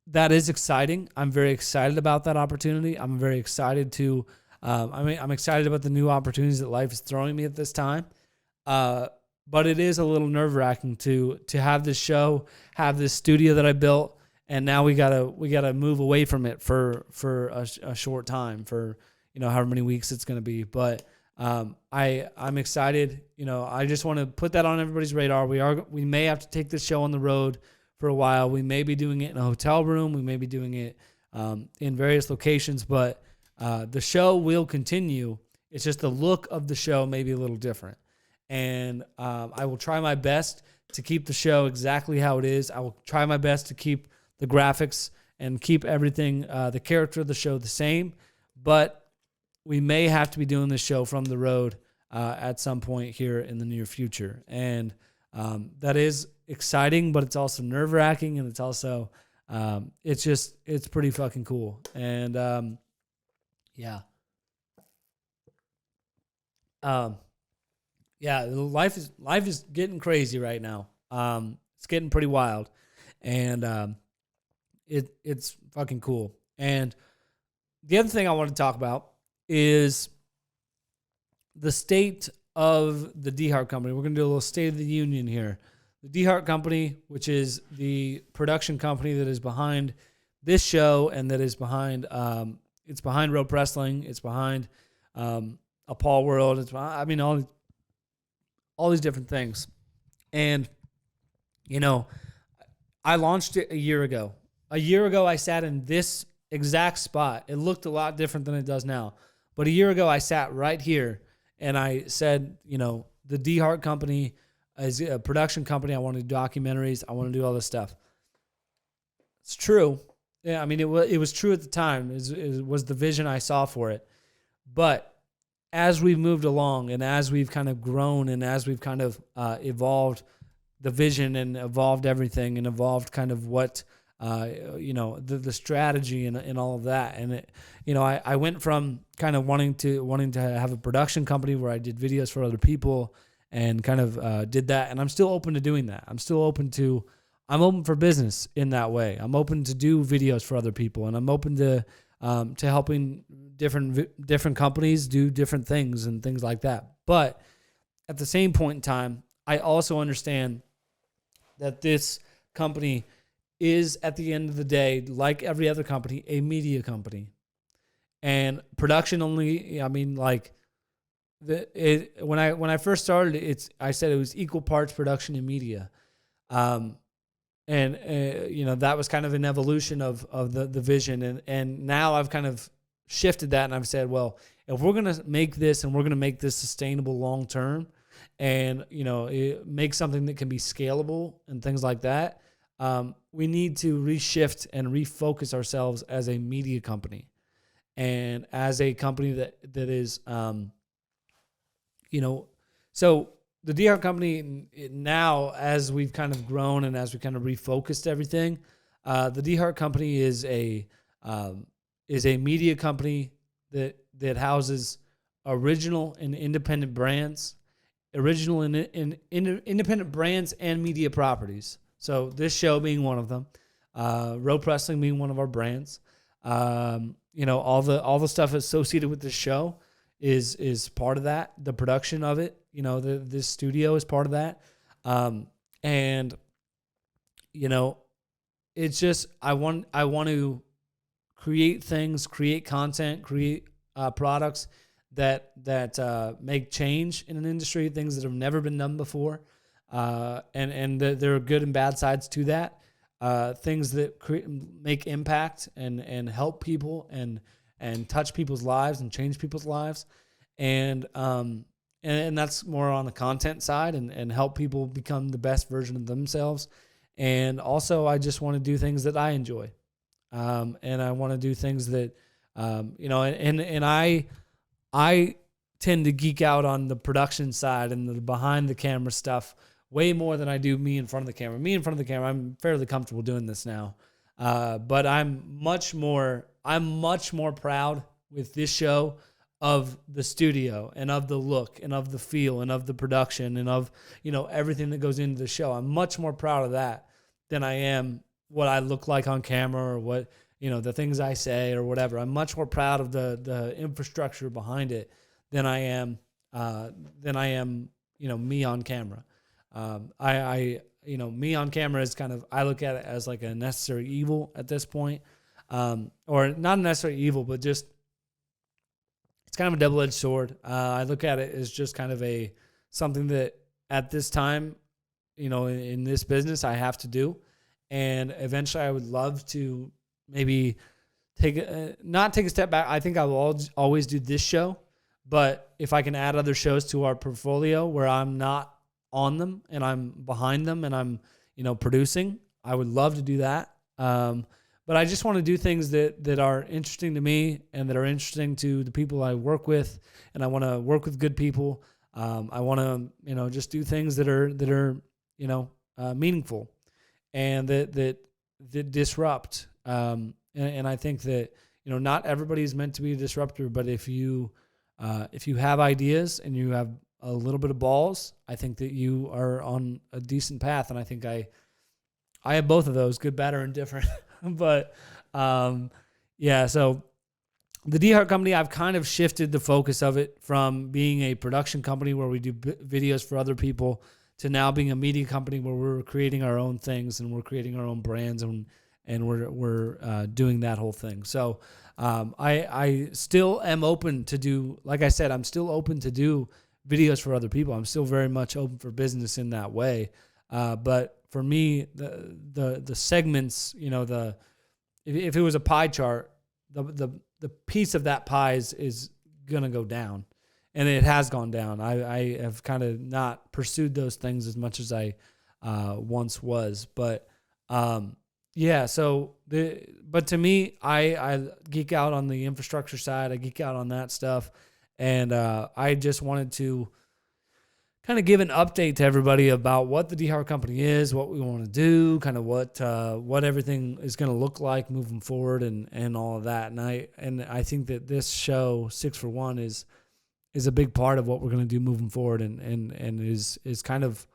that is exciting. I'm very excited about that opportunity. I'm very excited to, I'm excited about the new opportunities that life is throwing me at this time. But it is a little nerve-wracking to have this show, have this studio that I built, and now we gotta move away from it for a short time, for however many weeks it's gonna be. But I'm excited. I just want to put that on everybody's radar. We may have to take this show on the road for a while. We may be doing it in a hotel room. We may be doing it in various locations, but the show will continue. It's just the look of the show may be a little different. And I will try my best to keep the show exactly how it is. I will try my best to keep the graphics and keep everything, the character of the show the same. But we may have to be doing this show from the road at some point here in the near future. And that is exciting, but it's also nerve-wracking, and it's also, it's pretty fucking cool. And yeah. Yeah, life is getting crazy right now. It's getting pretty wild, and it's fucking cool. And the other thing I want to talk about is the state of the DeHart company. We're going to do a little State of the Union here. The DeHart company, which is the production company that is behind this show and that is behind it's behind WroPrestling. It's behind a Paul World. It's behind, all these different things. And, I launched it a year ago. A year ago, I sat in this exact spot. It looked a lot different than it does now. But a year ago, I sat right here and I said, the DeHart company is a production company. I want to do documentaries. I want to do all this stuff. It's true. Yeah, it was true at the time. It was the vision I saw for it. But as we've moved along and as we've kind of grown and as we've kind of evolved the vision and evolved everything and evolved kind of what, the strategy and all of that. And it, I went from kind of wanting to have a production company where I did videos for other people and kind of did that. And I'm still open to doing that. I'm open for business in that way. I'm open to do videos for other people, and I'm open to helping different companies do different things and things like that. But at the same point in time, I also understand that this company is, at the end of the day, like every other company, a media company. And production only, when I first started, I said it was equal parts production and media. That was kind of an evolution of the vision. And now I've kind of shifted that, and I've said, well, if we're going to make this and we're going to make this sustainable long term and, make something that can be scalable and things like that, we need to reshift and refocus ourselves as a media company. And as a company that is, so the DeHart company now, as we've kind of grown and as we kind of refocused everything, the DeHart company is a media company that houses original and independent brands, independent brands and media properties. So this show being one of them, WroPrestling being one of our brands. All the stuff associated with this show is part of that. The production of it, this studio is part of that. It's just I want to create things, create content, create products that make change in an industry, things that have never been done before, and there are good and bad sides to that. Things that make impact and help people and touch people's lives and change people's lives, and that's more on the content side and help people become the best version of themselves. And also, I just want to do things that I enjoy, and I want to do things that I tend to geek out on the production side and the behind the camera stuff way more than I do me in front of the camera. Me in front of the camera, I'm fairly comfortable doing this now. But I'm much more proud with this show of the studio and of the look and of the feel and of the production and of, everything that goes into the show. I'm much more proud of that than I am what I look like on camera or what, the things I say or whatever. I'm much more proud of the infrastructure behind it than I am, me on camera. Me on camera is kind of, I look at it as like a necessary evil at this point, or not a necessary evil, but just, it's kind of a double-edged sword. I look at it as just kind of something that at this time, in this business I have to do. And eventually I would love to maybe not take a step back. I think I will always do this show, but if I can add other shows to our portfolio where I'm not on them and I'm behind them and I'm, producing, I would love to do that. But I just want to do things that are interesting to me and that are interesting to the people I work with. And I want to work with good people. I want to, just do things that are meaningful and that disrupt. And I think that, not everybody is meant to be a disruptor, but if you have ideas and you have a little bit of balls, I think that you are on a decent path. And I think I have both of those, good, bad, or indifferent. But, so the DeHart company, I've kind of shifted the focus of it from being a production company where we do videos for other people to now being a media company where we're creating our own things and we're creating our own brands and we're doing that whole thing. So, I still am open to do, like I said, I'm still open to do videos for other people. I'm still very much open for business in that way. But for me, the segments, if it was a pie chart, the piece of that pie is going to go down, and it has gone down. I have kind of not pursued those things as much as I once was, but but to me, I geek out on the infrastructure side. I geek out on that stuff. And I just wanted to kind of give an update to everybody about what the DeHart company is, what we want to do, kind of what everything is going to look like moving forward, and all of that. And I think that this show 6 for 1 is a big part of what we're going to do moving forward, and is kind of,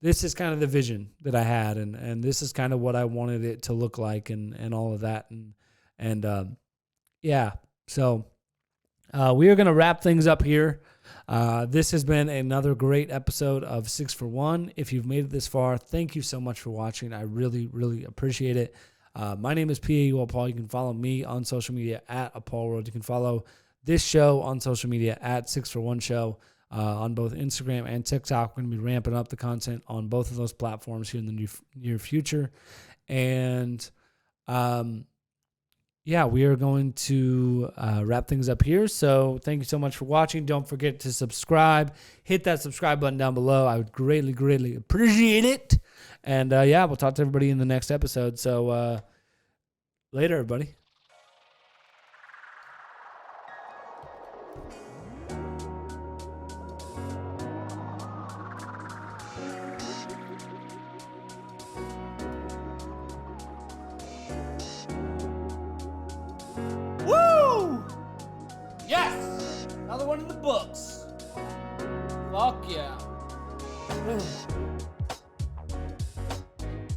this is kind of the vision that I had, and this is kind of what I wanted it to look like, and all of that, so. We are going to wrap things up here. This has been another great episode of 6 for 1. If you've made it this far, thank you so much for watching. I really, really appreciate it. My name is P.A.U.L. Paul. You can follow me on social media at ApaulWorld. You can follow this show on social media at 6 for 1 Show on both Instagram and TikTok. We're going to be ramping up the content on both of those platforms here in the near future. And we are going to wrap things up here. So thank you so much for watching. Don't forget to subscribe. Hit that subscribe button down below. I would greatly, greatly appreciate it. And we'll talk to everybody in the next episode. So later, everybody. Yes! Another one in the books. Fuck yeah.